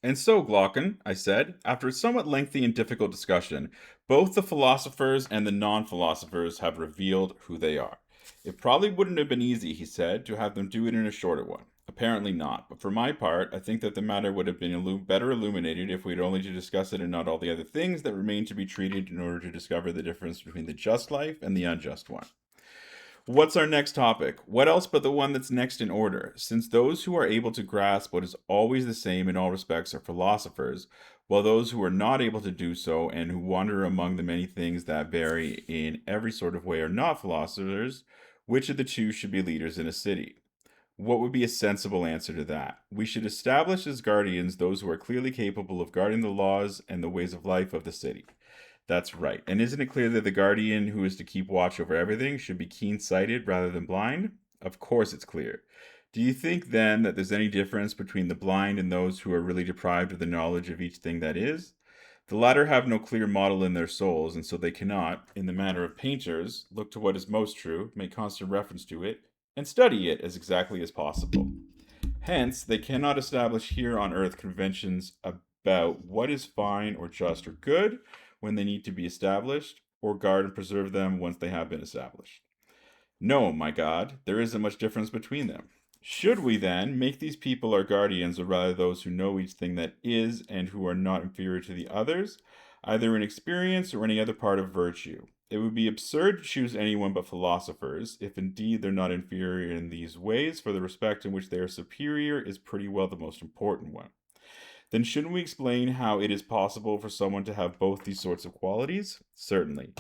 And so, Glaucon, I said, after a somewhat lengthy and difficult discussion, both the philosophers and the non philosophers have revealed who they are. It probably wouldn't have been easy, he said, to have them do it in a shorter one. Apparently not, but for my part, I think that the matter would have been better illuminated if we had only to discuss it and not all the other things that remain to be treated in order to discover the difference between the just life and the unjust one. What's our next topic? What else but the one that's next in order? Since those who are able to grasp what is always the same in all respects are philosophers, while those who are not able to do so and who wander among the many things that vary in every sort of way are not philosophers, which of the two should be leaders in a city? What would be a sensible answer to that? We should establish as guardians those who are clearly capable of guarding the laws and the ways of life of the city. That's right. And isn't it clear that the guardian who is to keep watch over everything should be keen sighted rather than blind? Of course it's clear. Do you think then that there's any difference between the blind and those who are really deprived of the knowledge of each thing that is? The latter have no clear model in their souls, and so they cannot, in the manner of painters, look to what is most true, make constant reference to it, and study it as exactly as possible. Hence, they cannot establish here on earth conventions about what is fine or just or good when they need to be established, or guard and preserve them once they have been established. No, my God, there isn't much difference between them. Should we then make these people our guardians, or rather those who know each thing that is and who are not inferior to the others, either in experience or any other part of virtue? It would be absurd to choose anyone but philosophers, if indeed they're not inferior in these ways, for the respect in which they are superior is pretty well the most important one. Then shouldn't we explain how it is possible for someone to have both these sorts of qualities? Certainly.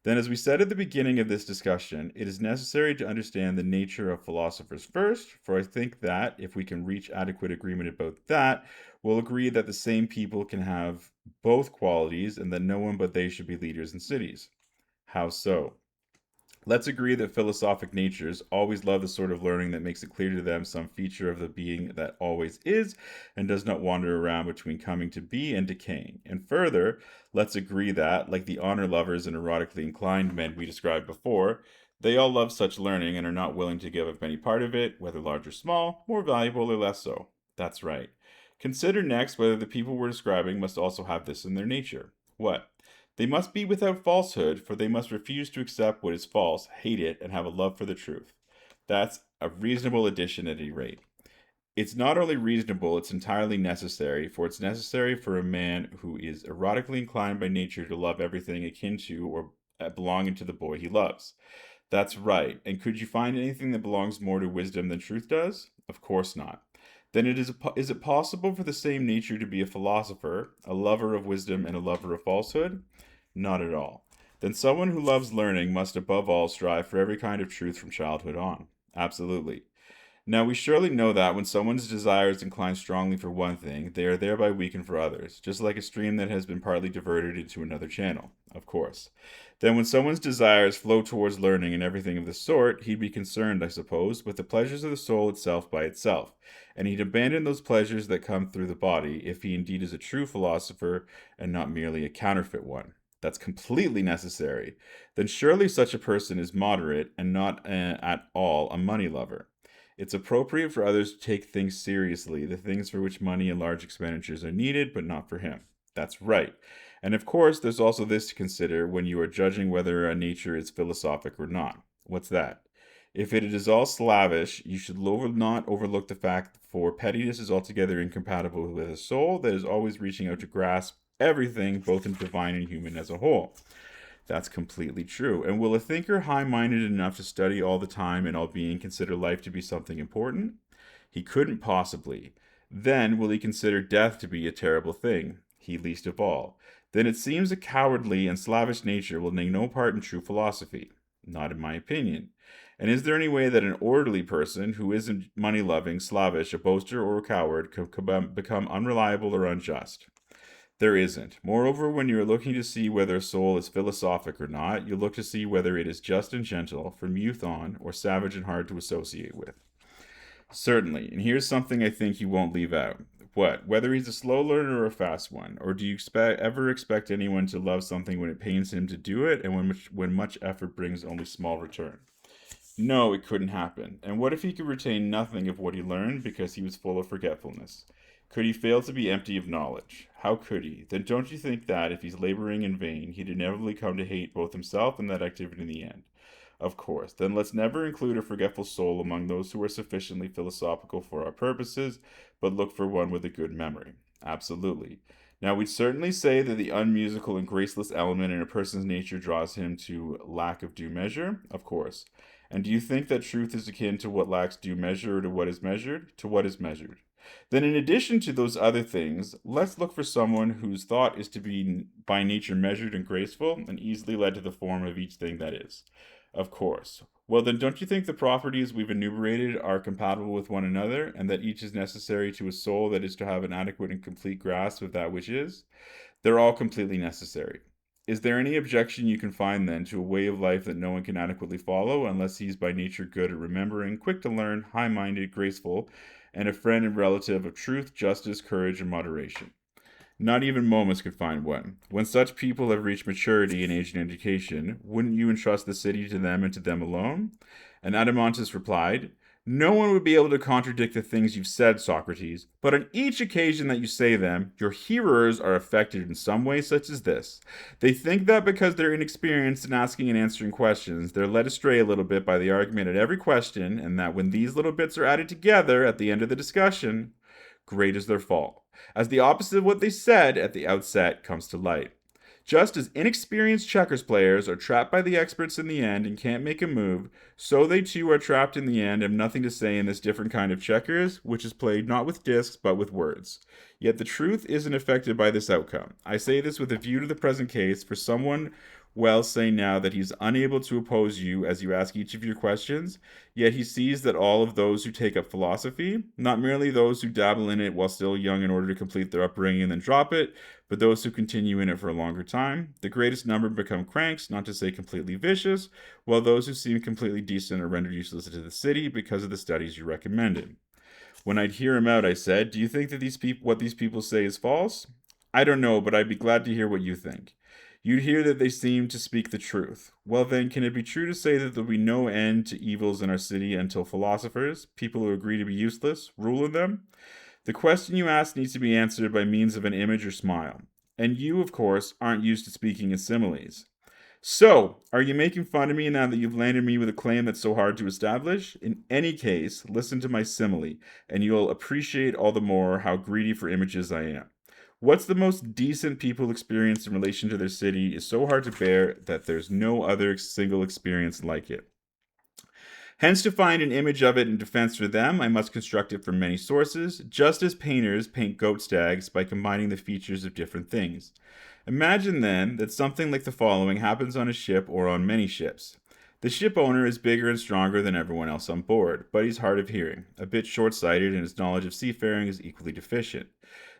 Then, as we said at the beginning of this discussion, it is necessary to understand the nature of philosophers first, for I think that, if we can reach adequate agreement about that, we'll agree that the same people can have both qualities and that no one but they should be leaders in cities. How so? Let's agree that philosophic natures always love the sort of learning that makes it clear to them some feature of the being that always is and does not wander around between coming to be and decaying. And further, let's agree that, like the honor lovers and erotically inclined men we described before, they all love such learning and are not willing to give up any part of it, whether large or small, more valuable or less so. That's right. Consider next whether the people we're describing must also have this in their nature. What? They must be without falsehood, for they must refuse to accept what is false, hate it, and have a love for the truth. That's a reasonable addition at any rate. It's not only reasonable, it's entirely necessary, for it's necessary for a man who is erotically inclined by nature to love everything akin to or belonging to the boy he loves. That's right. And could you find anything that belongs more to wisdom than truth does? Of course not. Then is it possible for the same nature to be a philosopher, a lover of wisdom, and a lover of falsehood? Not at all. Then someone who loves learning must above all strive for every kind of truth from childhood on. Absolutely. Now we surely know that when someone's desires incline strongly for one thing, they are thereby weakened for others, just like a stream that has been partly diverted into another channel, of course. Then when someone's desires flow towards learning and everything of the sort, he'd be concerned, I suppose, with the pleasures of the soul itself by itself, and he'd abandon those pleasures that come through the body, if he indeed is a true philosopher and not merely a counterfeit one. That's completely necessary. Then surely such a person is moderate and not at all a money lover. It's appropriate for others to take things seriously, the things for which money and large expenditures are needed, but not for him. That's right. And of course, there's also this to consider when you are judging whether a nature is philosophic or not. What's that? If it is all slavish, you should not overlook the fact for pettiness is altogether incompatible with a soul that is always reaching out to grasp everything, both in divine and human as a whole. That's completely true. And will a thinker high minded enough to study all the time and all being consider life to be something important? He couldn't possibly. Then will he consider death to be a terrible thing? He least of all. Then it seems a cowardly and slavish nature will take no part in true philosophy. Not in my opinion. And is there any way that an orderly person who isn't money loving, slavish, a boaster, or a coward could become unreliable or unjust? There isn't. Moreover, when you are looking to see whether a soul is philosophic or not, you look to see whether it is just and gentle, from youth on, or savage and hard to associate with. Certainly, and here's something I think you won't leave out. What? Whether he's a slow learner or a fast one, or do you ever expect anyone to love something when it pains him to do it, and when much effort brings only small return? No, it couldn't happen. And what if he could retain nothing of what he learned because he was full of forgetfulness? Could he fail to be empty of knowledge? How could he? Then don't you think that, if he's laboring in vain, he'd inevitably come to hate both himself and that activity in the end? Of course. Then let's never include a forgetful soul among those who are sufficiently philosophical for our purposes, but look for one with a good memory. Absolutely. Now, we'd certainly say that the unmusical and graceless element in a person's nature draws him to lack of due measure, of course. And do you think that truth is akin to what lacks due measure or to what is measured? To what is measured. Then, in addition to those other things, let's look for someone whose thought is to be by nature measured and graceful and easily led to the form of each thing that is. Of course. Well, then, don't you think the properties we've enumerated are compatible with one another, and that each is necessary to a soul that is to have an adequate and complete grasp of that which is? They're all completely necessary. Is there any objection you can find, then, to a way of life that no one can adequately follow, unless he's by nature good at remembering, quick to learn, high minded, graceful, and a friend and relative of truth, justice, courage, and moderation? Not even Momus could find one. When such people have reached maturity in age and education, wouldn't you entrust the city to them and to them alone? And Adeimantus replied, no one would be able to contradict the things you've said, Socrates, but on each occasion that you say them, your hearers are affected in some way such as this. They think that because they're inexperienced in asking and answering questions, they're led astray a little bit by the argument at every question, and that when these little bits are added together at the end of the discussion, great is their fall, as the opposite of what they said at the outset comes to light. Just as inexperienced checkers players are trapped by the experts in the end and can't make a move, so they too are trapped in the end and have nothing to say in this different kind of checkers, which is played not with discs but with words. Yet the truth isn't affected by this outcome. I say this with a view to the present case, for someone well say now that he's unable to oppose you as you ask each of your questions, yet he sees that all of those who take up philosophy, not merely those who dabble in it while still young in order to complete their upbringing and then drop it, but those who continue in it for a longer time, the greatest number become cranks, not to say completely vicious, while those who seem completely decent are rendered useless to the city because of the studies you recommended. When I'd hear him out, I said, do you think that what these people say is false? I don't know, but I'd be glad to hear what you think. You'd hear that they seem to speak the truth. Well, then, can it be true to say that there'll be no end to evils in our city until philosophers, people who agree to be useless, rule in them? The question you ask needs to be answered by means of an image or smile. And you, of course, aren't used to speaking in similes. So, are you making fun of me now that you've landed me with a claim that's so hard to establish? In any case, listen to my simile, and you'll appreciate all the more how greedy for images I am. What's the most decent people experience in relation to their city is so hard to bear that there's no other single experience like it. Hence, to find an image of it in defense for them, I must construct it from many sources, just as painters paint goat stags by combining the features of different things. Imagine, then, that something like the following happens on a ship or on many ships. The ship owner is bigger and stronger than everyone else on board, but he's hard of hearing, a bit short-sighted, and his knowledge of seafaring is equally deficient.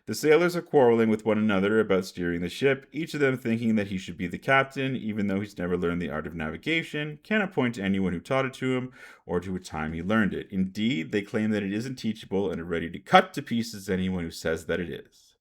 The sailors are quarreling with one another about steering the ship, each of them thinking that he should be the captain, even though he's never learned the art of navigation, cannot point to anyone who taught it to him, or to a time he learned it. Indeed, they claim that it isn't teachable and are ready to cut to pieces anyone who says that it is.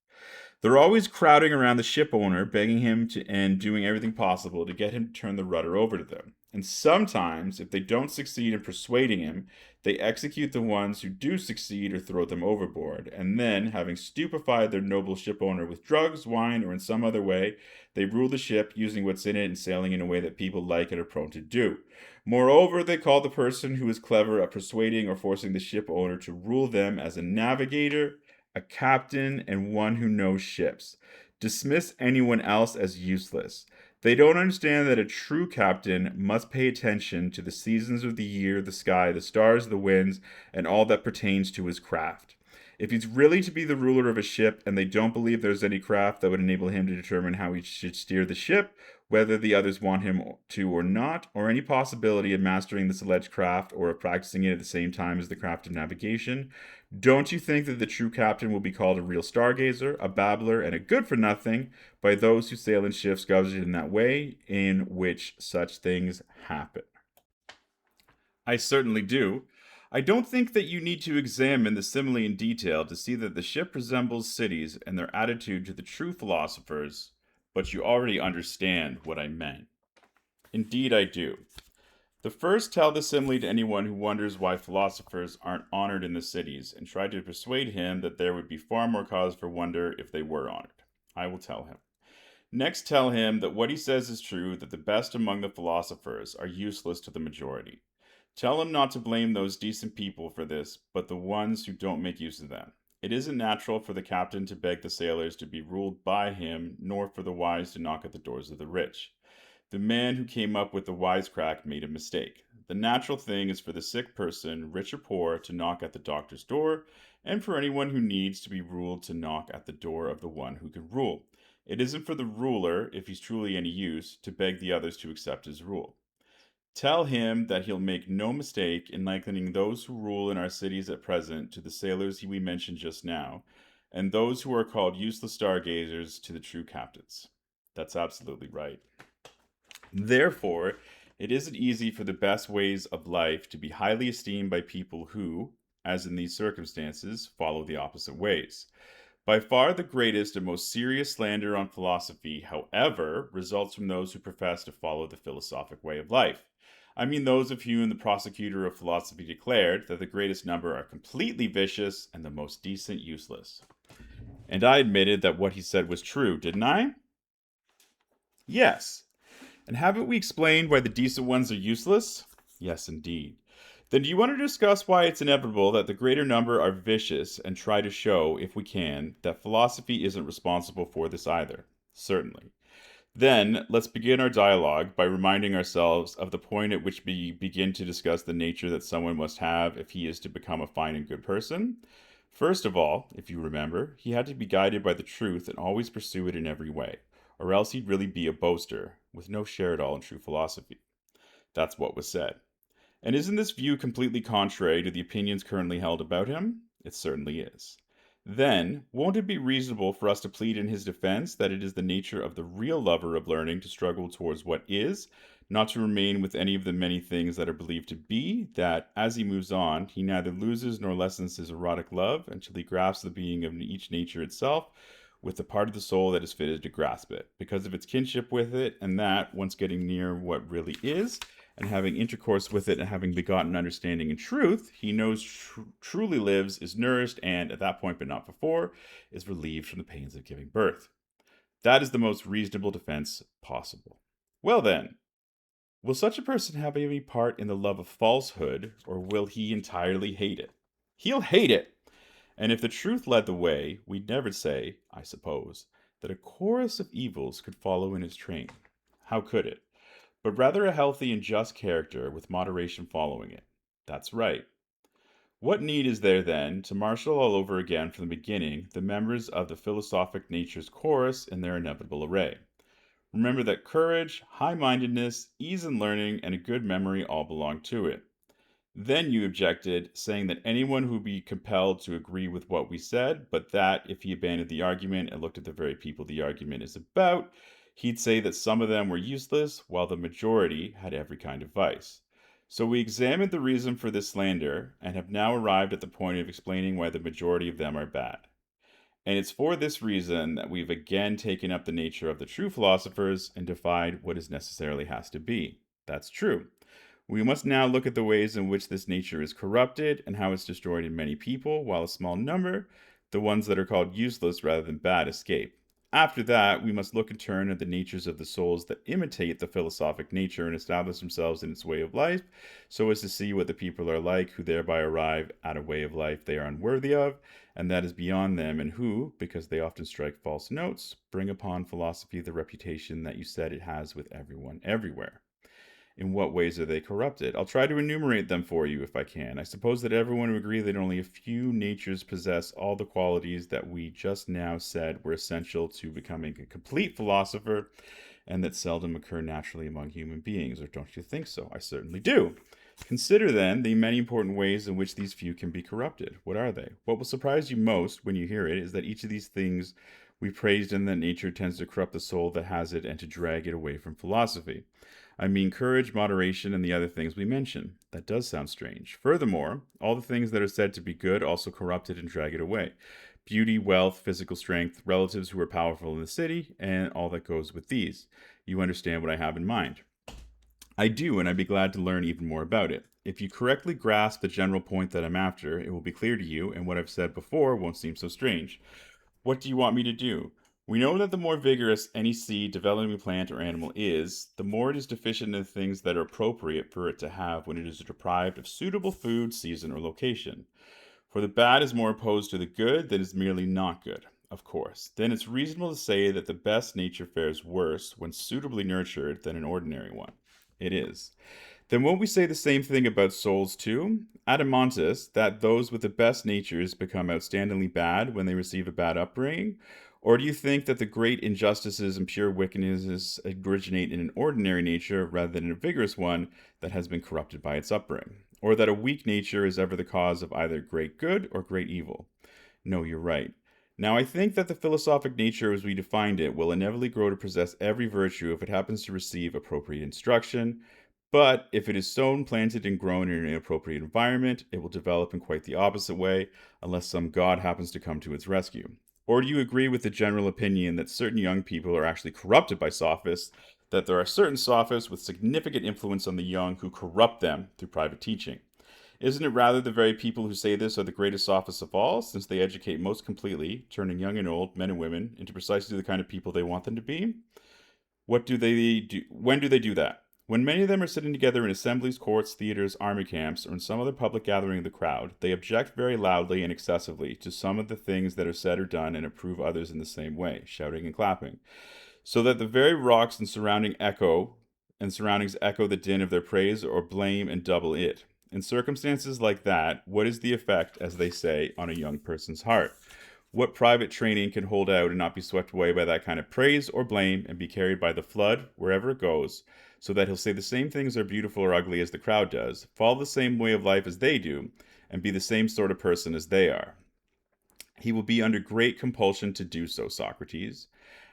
They're always crowding around the ship owner, begging him to and doing everything possible to get him to turn the rudder over to them. And sometimes, if they don't succeed in persuading him, they execute the ones who do succeed or throw them overboard. And then, having stupefied their noble ship owner with drugs, wine, or in some other way, they rule the ship using what's in it and sailing in a way that people like and are prone to do. Moreover, they call the person who is clever at persuading or forcing the ship owner to rule them as a navigator, a captain, and one who knows ships. Dismiss anyone else as useless. They don't understand that a true captain must pay attention to the seasons of the year, the sky, the stars, the winds, and all that pertains to his craft. If he's really to be the ruler of a ship, and they don't believe there's any craft that would enable him to determine how he should steer the ship, whether the others want him to or not, or any possibility of mastering this alleged craft or of practicing it at the same time as the craft of navigation, don't you think that the true captain will be called a real stargazer, a babbler, and a good-for-nothing by those who sail in ships governed in that way in which such things happen? I certainly do. I don't think that you need to examine the simile in detail to see that the ship resembles cities and their attitude to the true philosophers, but you already understand what I meant. Indeed, I do. The first tell the simile to anyone who wonders why philosophers aren't honored in the cities, and try to persuade him that there would be far more cause for wonder if they were honored. I will tell him. Next, tell him that what he says is true, that the best among the philosophers are useless to the majority. Tell him not to blame those decent people for this, but the ones who don't make use of them. It isn't natural for the captain to beg the sailors to be ruled by him, nor for the wise to knock at the doors of the rich. The man who came up with the wisecrack made a mistake. The natural thing is for the sick person, rich or poor, to knock at the doctor's door, and for anyone who needs to be ruled to knock at the door of the one who can rule. It isn't for the ruler, if he's truly any use, to beg the others to accept his rule. Tell him that he'll make no mistake in likening those who rule in our cities at present to the sailors we mentioned just now, and those who are called useless stargazers to the true captains. That's absolutely right. Therefore, it isn't easy for the best ways of life to be highly esteemed by people who, as in these circumstances, follow the opposite ways. By far the greatest and most serious slander on philosophy, however, results from those who profess to follow the philosophic way of life. I mean those of whom the prosecutor of philosophy declared that the greatest number are completely vicious and the most decent useless. And I admitted that what he said was true, didn't I? Yes. And haven't we explained why the decent ones are useless? Yes, indeed. Then do you want to discuss why it's inevitable that the greater number are vicious and try to show, if we can, that philosophy isn't responsible for this either? Certainly. Then let's begin our dialogue by reminding ourselves of the point at which we begin to discuss the nature that someone must have if he is to become a fine and good person. First of all, if you remember, he had to be guided by the truth and always pursue it in every way, or else he'd really be a boaster, with no share at all in true philosophy. That's what was said. And isn't this view completely contrary to the opinions currently held about him? It certainly is. Then, won't it be reasonable for us to plead in his defense that it is the nature of the real lover of learning to struggle towards what is, not to remain with any of the many things that are believed to be, that, as he moves on, he neither loses nor lessens his erotic love until he grasps the being of each nature itself with the part of the soul that is fitted to grasp it, because of its kinship with it, and that, once getting near what really is, and having intercourse with it and having begotten understanding and truth, he knows truly lives, is nourished, and at that point, but not before, is relieved from the pains of giving birth. That is the most reasonable defense possible. Well then, will such a person have any part in the love of falsehood, or will he entirely hate it? He'll hate it! And if the truth led the way, we'd never say, I suppose, that a chorus of evils could follow in its train. How could it? But rather a healthy and just character with moderation following it. That's right. What need is there, then, to marshal all over again from the beginning the members of the philosophic nature's chorus in their inevitable array? Remember that courage, high mindedness, ease in learning, and a good memory all belong to it. Then you objected, saying that anyone would be compelled to agree with what we said, but that if he abandoned the argument and looked at the very people the argument is about, he'd say that some of them were useless, while the majority had every kind of vice. So we examined the reason for this slander, and have now arrived at the point of explaining why the majority of them are bad. And it's for this reason that we've again taken up the nature of the true philosophers and defied what is necessarily has to be. That's true. We must now look at the ways in which this nature is corrupted and how it's destroyed in many people, while a small number, the ones that are called useless rather than bad, escape. After that, we must look in turn at the natures of the souls that imitate the philosophic nature and establish themselves in its way of life, so as to see what the people are like who thereby arrive at a way of life they are unworthy of, and that is beyond them, and who, because they often strike false notes, bring upon philosophy the reputation that you said it has with everyone everywhere. In what ways are they corrupted? I'll try to enumerate them for you if I can. I suppose that everyone would agree that only a few natures possess all the qualities that we just now said were essential to becoming a complete philosopher, and that seldom occur naturally among human beings. Or don't you think so? I certainly do. Consider then the many important ways in which these few can be corrupted. What are they? What will surprise you most when you hear it is that each of these things we praised in that nature tends to corrupt the soul that has it and to drag it away from philosophy. I mean courage, moderation, and the other things we mention. That does sound strange. Furthermore, all the things that are said to be good also corrupt it and drag it away. Beauty, wealth, physical strength, relatives who are powerful in the city, and all that goes with these. You understand what I have in mind. I do, and I'd be glad to learn even more about it. If you correctly grasp the general point that I'm after, it will be clear to you, and what I've said before won't seem so strange. What do you want me to do? We know that the more vigorous any seed developing plant or animal is, the more it is deficient in the things that are appropriate for it to have when it is deprived of suitable food, season, or location. For the bad is more opposed to the good than is merely not good, of course. Then it's reasonable to say that the best nature fares worse when suitably nurtured than an ordinary one. It is. Then won't we say the same thing about souls too? Adamantis, that those with the best natures become outstandingly bad when they receive a bad upbringing? Or do you think that the great injustices and pure wickednesses originate in an ordinary nature rather than in a vigorous one that has been corrupted by its upbringing? Or that a weak nature is ever the cause of either great good or great evil? No, you're right. Now, I think that the philosophic nature as we defined it will inevitably grow to possess every virtue if it happens to receive appropriate instruction, but if it is sown, planted, and grown in an inappropriate environment, it will develop in quite the opposite way unless some god happens to come to its rescue. Or do you agree with the general opinion that certain young people are actually corrupted by sophists, that there are certain sophists with significant influence on the young who corrupt them through private teaching? Isn't it rather the very people who say this are the greatest sophists of all, since they educate most completely, turning young and old, men and women, into precisely the kind of people they want them to be? What do they do? When do they do that? When many of them are sitting together in assemblies, courts, theaters, army camps, or in some other public gathering of the crowd, they object very loudly and excessively to some of the things that are said or done and approve others in the same way, shouting and clapping, so that the very rocks and surroundings echo the din of their praise or blame and double it. In circumstances like that, what is the effect, as they say, on a young person's heart? What private training can hold out and not be swept away by that kind of praise or blame and be carried by the flood wherever it goes, so that he'll say the same things are beautiful or ugly as the crowd does, follow the same way of life as they do, and be the same sort of person as they are? He will be under great compulsion to do so, Socrates.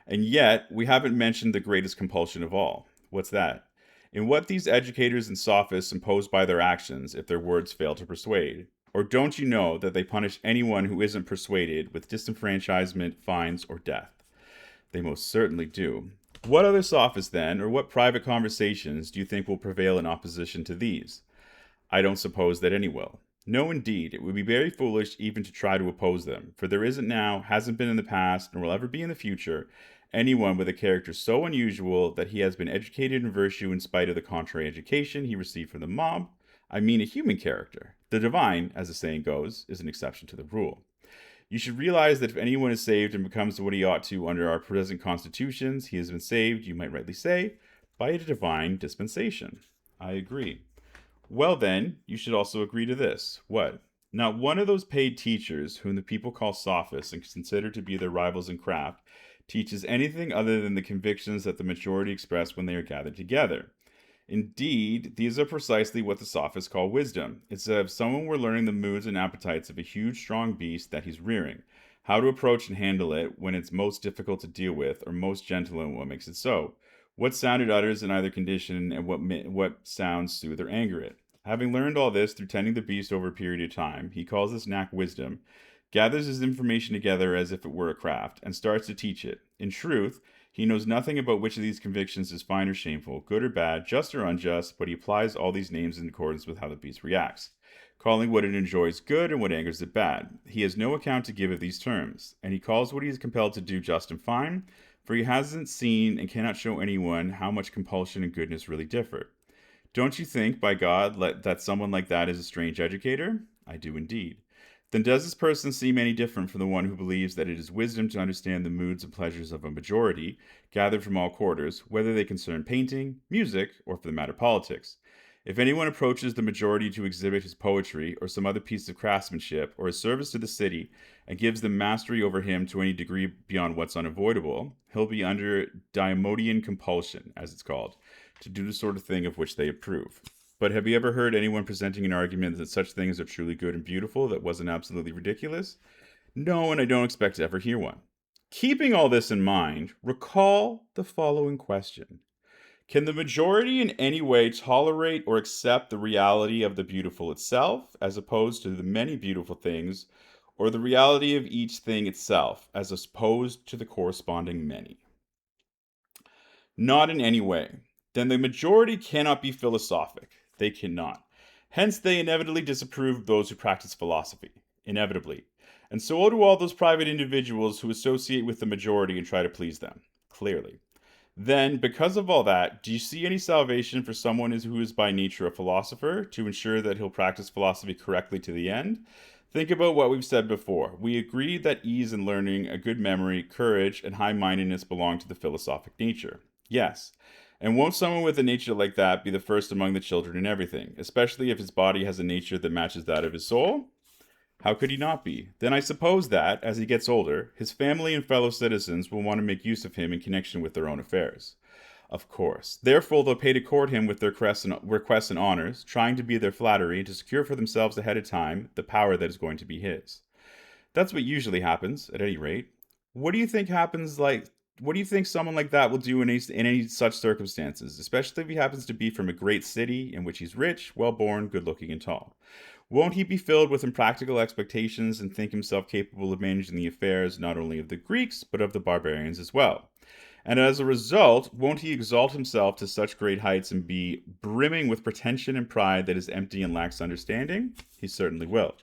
And yet, we haven't mentioned the greatest compulsion of all. What's that? In what these educators and sophists impose by their actions if their words fail to persuade. Or don't you know that they punish anyone who isn't persuaded with disenfranchisement, fines, or death? They most certainly do. What other sophists, then, or what private conversations do you think will prevail in opposition to these? I don't suppose that any will. No, indeed, it would be very foolish even to try to oppose them, for there isn't now, hasn't been in the past, nor will ever be in the future, anyone with a character so unusual that he has been educated in virtue in spite of the contrary education he received from the mob. I mean a human character. The divine, as the saying goes, is an exception to the rule. You should realize that if anyone is saved and becomes what he ought to under our present constitutions, he has been saved, you might rightly say, by a divine dispensation. I agree. Well, then, you should also agree to this. What? Not one of those paid teachers, whom the people call sophists and consider to be their rivals in craft, teaches anything other than the convictions that the majority express when they are gathered together. Indeed, these are precisely what the sophists call wisdom. It's as if someone were learning the moods and appetites of a huge, strong beast that he's rearing, how to approach and handle it when it's most difficult to deal with, or most gentle and what makes it so, what sound it utters in either condition, and what sounds soothe or anger it. Having learned all this through tending the beast over a period of time, he calls this knack wisdom, gathers his information together as if it were a craft, and starts to teach it. In truth, he knows nothing about which of these convictions is fine or shameful, good or bad, just or unjust, but he applies all these names in accordance with how the beast reacts, calling what it enjoys good and what angers it bad. He has no account to give of these terms, and he calls what he is compelled to do just and fine, for he hasn't seen and cannot show anyone how much compulsion and goodness really differ. Don't you think, by God, that someone like that is a strange educator? I do indeed. Then does this person seem any different from the one who believes that it is wisdom to understand the moods and pleasures of a majority, gathered from all quarters, whether they concern painting, music, or for the matter politics? If anyone approaches the majority to exhibit his poetry or some other piece of craftsmanship or his service to the city and gives them mastery over him to any degree beyond what's unavoidable, he'll be under Diomodian compulsion, as it's called, to do the sort of thing of which they approve. But have you ever heard anyone presenting an argument that such things are truly good and beautiful that wasn't absolutely ridiculous? No, and I don't expect to ever hear one. Keeping all this in mind, recall the following question. Can the majority in any way tolerate or accept the reality of the beautiful itself, as opposed to the many beautiful things, or the reality of each thing itself, as opposed to the corresponding many? Not in any way. then the majority cannot be philosophic. They cannot. Hence, they inevitably disapprove of those who practice philosophy. Inevitably. And so do all those private individuals who associate with the majority and try to please them. Clearly. Then, because of all that, do you see any salvation for someone who is by nature a philosopher to ensure that he'll practice philosophy correctly to the end? Think about what we've said before. We agreed that ease in learning, a good memory, courage, and high mindedness belong to the philosophic nature. Yes. And won't someone with a nature like that be the first among the children in everything, especially if his body has a nature that matches that of his soul? How could he not be? Then I suppose that, as he gets older, his family and fellow citizens will want to make use of him in connection with their own affairs. Of course. Therefore, they'll pay to court him with their requests and honors, trying to be their flattery to secure for themselves ahead of time the power that is going to be his. That's what usually happens, at any rate. What do you think happens like what do you think someone like that will do in any such circumstances, especially if he happens to be from a great city in which he's rich, well born, good looking, and tall? Won't he be filled with impractical expectations and think himself capable of managing the affairs not only of the Greeks, but of the barbarians as well? And as a result, won't he exalt himself to such great heights and be brimming with pretension and pride that is empty and lacks understanding? He certainly will.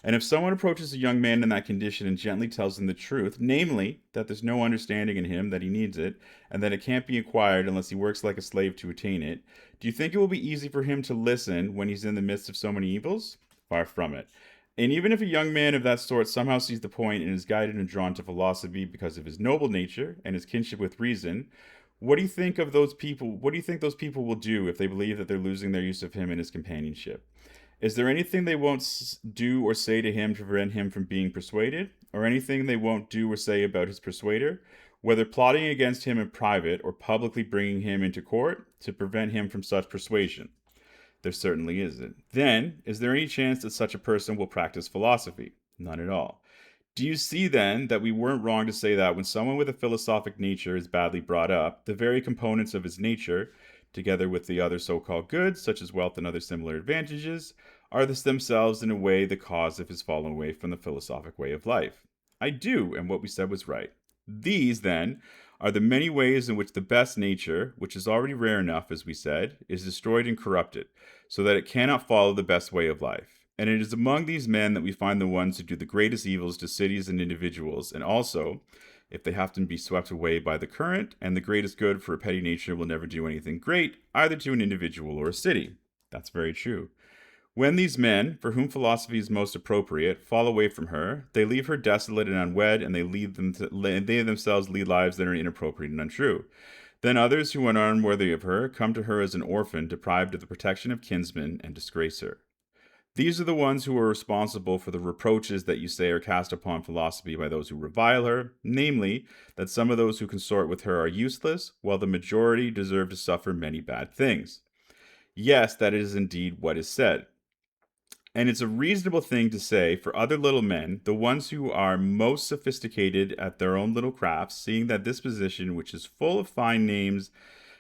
And if someone approaches a young man in that condition and gently tells him the truth, namely, that there's no understanding in him, that he needs it, and that it can't be acquired unless he works like a slave to attain it, do you think it will be easy for him to listen when he's in the midst of so many evils? Far from it. And even if a young man of that sort somehow sees the point and is guided and drawn to philosophy because of his noble nature and his kinship with reason, what do you think of those people? What do you think those people will do if they believe that they're losing their use of him and his companionship? Is there anything they won't do or say to him to prevent him from being persuaded, or anything they won't do or say about his persuader, whether plotting against him in private or publicly bringing him into court to prevent him from such persuasion? There certainly isn't. Then, is there any chance that such a person will practice philosophy? None at all. Do you see then that we weren't wrong to say that when someone with a philosophic nature is badly brought up, the very components of his nature, together with the other so called goods, such as wealth and other similar advantages, are themselves in a way the cause of his falling away from the philosophic way of life? I do, and what we said was right. These, then, are the many ways in which the best nature, which is already rare enough, as we said, is destroyed and corrupted, so that it cannot follow the best way of life. And it is among these men that we find the ones who do the greatest evils to cities and individuals, and also, if they have to be swept away by the current, and the greatest good for a petty nature will never do anything great, either to an individual or a city. That's very true. When these men, for whom philosophy is most appropriate, fall away from her, they leave her desolate and unwed, and they themselves lead lives that are inappropriate and untrue. Then others who are unworthy of her come to her as an orphan, deprived of the protection of kinsmen, and disgrace her. These are the ones who are responsible for the reproaches that you say are cast upon philosophy by those who revile her, namely, that some of those who consort with her are useless, while the majority deserve to suffer many bad things. Yes, that is indeed what is said. And it's a reasonable thing to say for other little men, the ones who are most sophisticated at their own little crafts, seeing that this position, which is full of fine names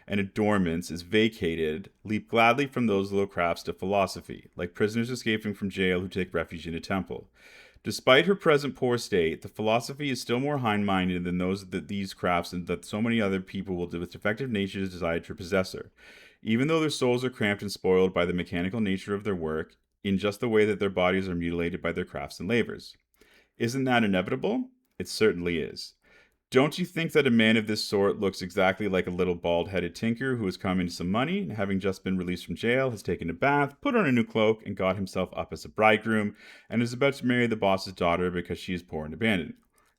and adornments, is vacated, leap gladly from those little crafts to philosophy, like prisoners escaping from jail who take refuge in a temple. Despite her present poor state, the philosophy is still more high-minded than these crafts, and that so many other people with defective natures desire to possess her. Even though their souls are cramped and spoiled by the mechanical nature of their work, in just the way that their bodies are mutilated by their crafts and labors. Isn't that inevitable? It certainly is. Don't you think that a man of this sort looks exactly like a little bald-headed tinker who has come into some money, and having just been released from jail, has taken a bath, put on a new cloak, and got himself up as a bridegroom, and is about to marry the boss's daughter because she is poor and abandoned?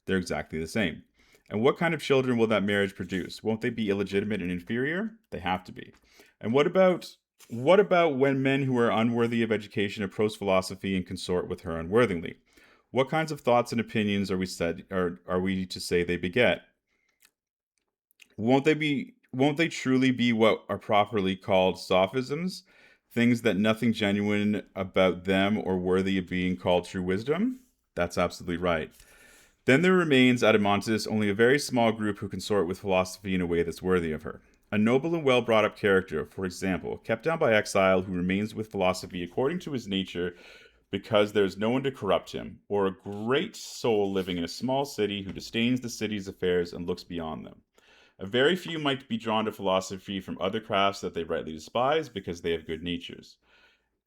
They're exactly the same. And what kind of children will that marriage produce? Won't they be illegitimate and inferior? They have to be. And what about when men who are unworthy of education approach philosophy and consort with her unworthily? What kinds of thoughts and opinions are we to say they beget? Won't they truly be what are properly called sophisms, things that nothing genuine about them or worthy of being called true wisdom? That's absolutely right. Then there remains at Amontis only a very small group who consort with philosophy in a way that's worthy of her. A noble and well brought up character, for example, kept down by exile, who remains with philosophy according to his nature because there is no one to corrupt him, or a great soul living in a small city who disdains the city's affairs and looks beyond them. A very few might be drawn to philosophy from other crafts that they rightly despise because they have good natures.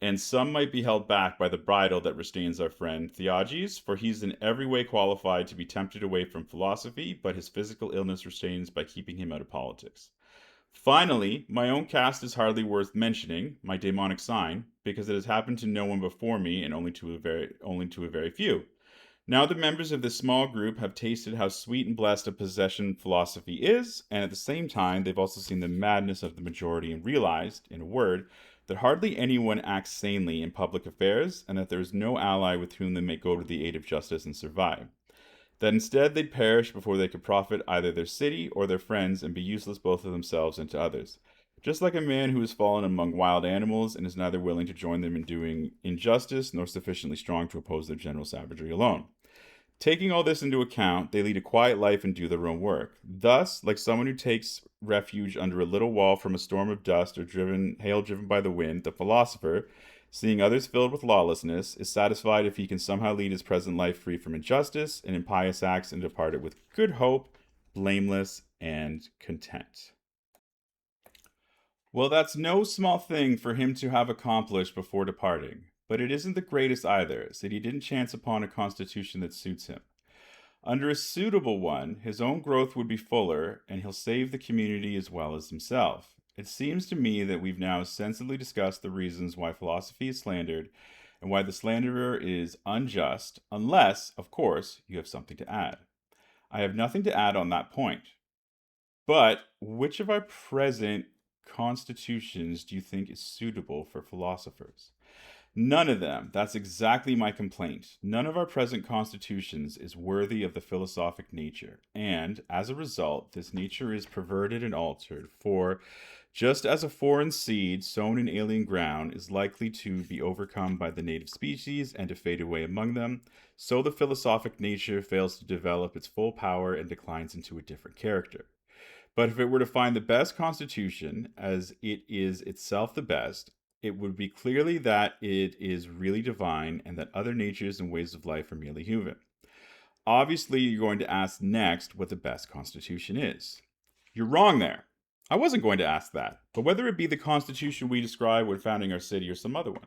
And some might be held back by the bridle that restrains our friend Theages, for he's in every way qualified to be tempted away from philosophy, but his physical illness restrains by keeping him out of politics. Finally, my own caste is hardly worth mentioning, my demonic sign, because it has happened to no one before me and only to a very few. Now the members of this small group have tasted how sweet and blessed a possession philosophy is, and at the same time they've also seen the madness of the majority and realized, in a word, that hardly anyone acts sanely in public affairs, and that there is no ally with whom they may go to the aid of justice and survive. That instead they'd perish before they could profit either their city or their friends and be useless both to themselves and to others. Just like a man who has fallen among wild animals and is neither willing to join them in doing injustice nor sufficiently strong to oppose their general savagery alone. Taking all this into account, they lead a quiet life and do their own work. Thus, like someone who takes refuge under a little wall from a storm of dust or hail driven by the wind, the philosopher, seeing others filled with lawlessness, is satisfied if he can somehow lead his present life free from injustice and impious acts and depart it with good hope, blameless, and content. Well, that's no small thing for him to have accomplished before departing, but it isn't the greatest either, since he didn't chance upon a constitution that suits him. Under a suitable one, his own growth would be fuller, and he'll save the community as well as himself. It seems to me that we've now sensibly discussed the reasons why philosophy is slandered and why the slanderer is unjust, unless, of course, you have something to add. I have nothing to add on that point. But which of our present constitutions do you think is suitable for philosophers? None of them. That's exactly my complaint. None of our present constitutions is worthy of the philosophic nature, and, as a result, this nature is perverted and altered, for just as a foreign seed sown in alien ground is likely to be overcome by the native species and to fade away among them, so the philosophic nature fails to develop its full power and declines into a different character. But if it were to find the best constitution, as it is itself the best, it would be clearly that it is really divine and that other natures and ways of life are merely human. Obviously, you're going to ask next what the best constitution is. You're wrong there. I wasn't going to ask that, but whether it be the constitution we describe when founding our city or some other one.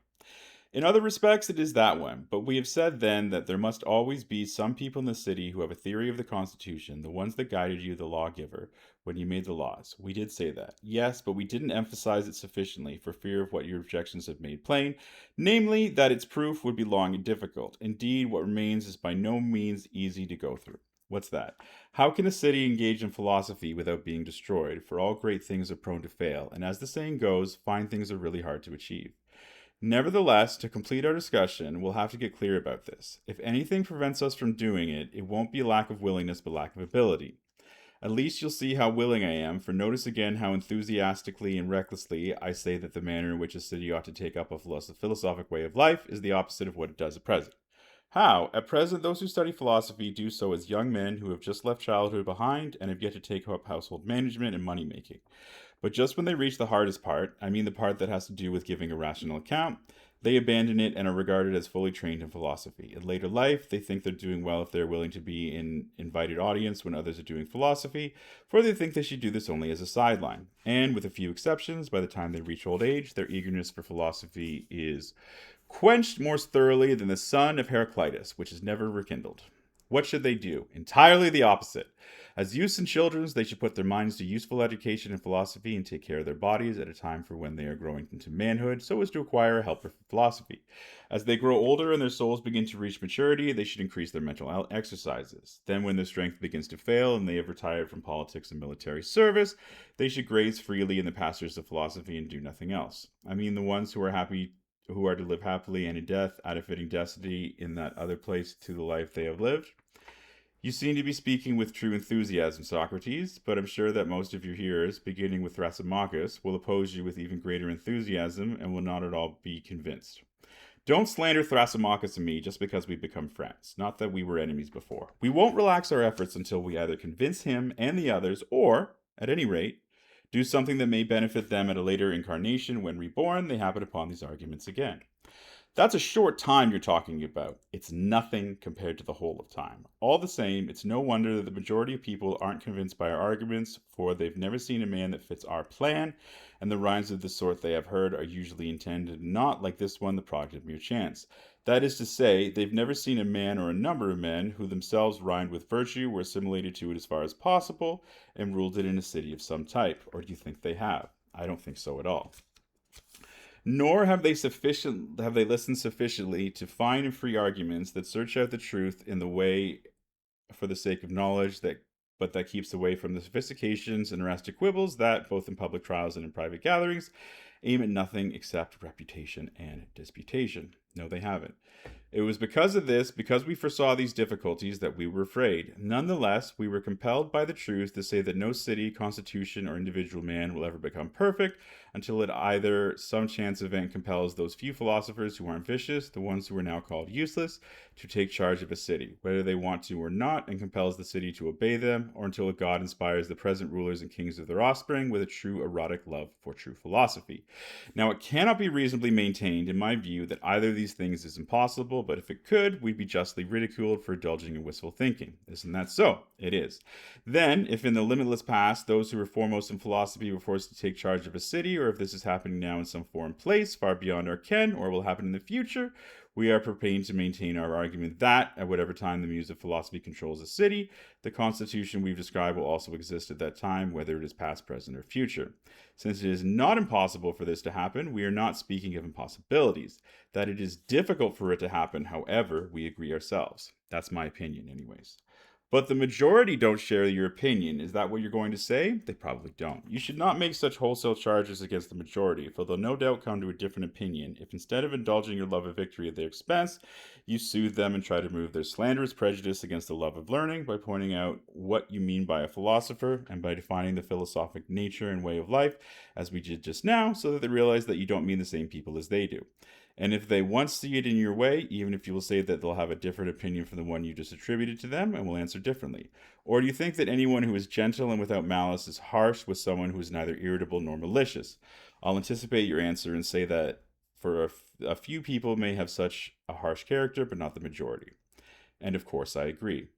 In other respects, it is that one, but we have said then that there must always be some people in the city who have a theory of the Constitution, the ones that guided you, the lawgiver, when you made the laws. We did say that. Yes, but we didn't emphasize it sufficiently for fear of what your objections have made plain, namely that its proof would be long and difficult. Indeed, what remains is by no means easy to go through. What's that? How can a city engage in philosophy without being destroyed? For all great things are prone to fail, and as the saying goes, fine things are really hard to achieve. Nevertheless, to complete our discussion, we'll have to get clear about this. If anything prevents us from doing it, it won't be lack of willingness but lack of ability. At least you'll see how willing I am, for notice again how enthusiastically and recklessly I say that the manner in which a city ought to take up a philosophic way of life is the opposite of what it does at present. How? At present, those who study philosophy do so as young men who have just left childhood behind and have yet to take up household management and money making. But just when they reach the hardest part, I mean the part that has to do with giving a rational account, they abandon it and are regarded as fully trained in philosophy. In later life, they think they're doing well if they're willing to be an invited audience when others are doing philosophy, for they think they should do this only as a sideline. And with a few exceptions, by the time they reach old age, their eagerness for philosophy is quenched more thoroughly than the sun of Heraclitus, which is never rekindled. What should they do? Entirely the opposite. As youths and children, they should put their minds to useful education and philosophy and take care of their bodies at a time for when they are growing into manhood, so as to acquire a helper for philosophy. As they grow older and their souls begin to reach maturity, they should increase their mental exercises. Then, when their strength begins to fail and they have retired from politics and military service, they should graze freely in the pastures of philosophy and do nothing else. I mean, the ones who are to live happily and in death out of fitting destiny in that other place to the life they have lived. You seem to be speaking with true enthusiasm, Socrates, but I'm sure that most of your hearers, beginning with Thrasymachus, will oppose you with even greater enthusiasm and will not at all be convinced. Don't slander Thrasymachus and me just because we've become friends, not that we were enemies before. We won't relax our efforts until we either convince him and the others, or, at any rate, do something that may benefit them at a later incarnation when reborn they happen upon these arguments again. That's a short time you're talking about. It's nothing compared to the whole of time. All the same, it's no wonder that the majority of people aren't convinced by our arguments, for they've never seen a man that fits our plan, and the rhymes of the sort they have heard are usually intended not, like this one, the product of mere chance. That is to say, they've never seen a man or a number of men who themselves rhymed with virtue, were assimilated to it as far as possible, and ruled it in a city of some type. Or do you think they have? I don't think so at all. Nor have they listened sufficiently to fine and free arguments that search out the truth in the way for the sake of knowledge that but that keeps away from the sophistications and erratic quibbles that, both in public trials and in private gatherings, aim at nothing except reputation and disputation. No, they haven't. It was because of this, because we foresaw these difficulties, that we were afraid. Nonetheless, we were compelled by the truth to say that no city, constitution, or individual man will ever become perfect until it either some chance event compels those few philosophers who aren't vicious, the ones who are now called useless, to take charge of a city, whether they want to or not, and compels the city to obey them, or until a god inspires the present rulers and kings of their offspring with a true erotic love for true philosophy. Now, it cannot be reasonably maintained, in my view, that either of these things is impossible, but if it could, we'd be justly ridiculed for indulging in wistful thinking. Isn't that so? It is. Then, if in the limitless past those who were foremost in philosophy were forced to take charge of a city, or if this is happening now in some foreign place, far beyond our ken, or will happen in the future, we are prepared to maintain our argument that, at whatever time the muse of philosophy controls a city, the constitution we've described will also exist at that time, whether it is past, present, or future. Since it is not impossible for this to happen, we are not speaking of impossibilities. That it is difficult for it to happen, however, we agree ourselves. That's my opinion, anyways. But the majority don't share your opinion. Is that what you're going to say? They probably don't. You should not make such wholesale charges against the majority, for they'll no doubt come to a different opinion if instead of indulging your love of victory at their expense, you soothe them and try to remove their slanderous prejudice against the love of learning by pointing out what you mean by a philosopher and by defining the philosophic nature and way of life, as we did just now, so that they realize that you don't mean the same people as they do. And if they once see it in your way, even if you will say that they'll have a different opinion from the one you just attributed to them and will answer differently. Or do you think that anyone who is gentle and without malice is harsh with someone who is neither irritable nor malicious? I'll anticipate your answer and say that for a few people may have such a harsh character, but not the majority. And of course, I agree.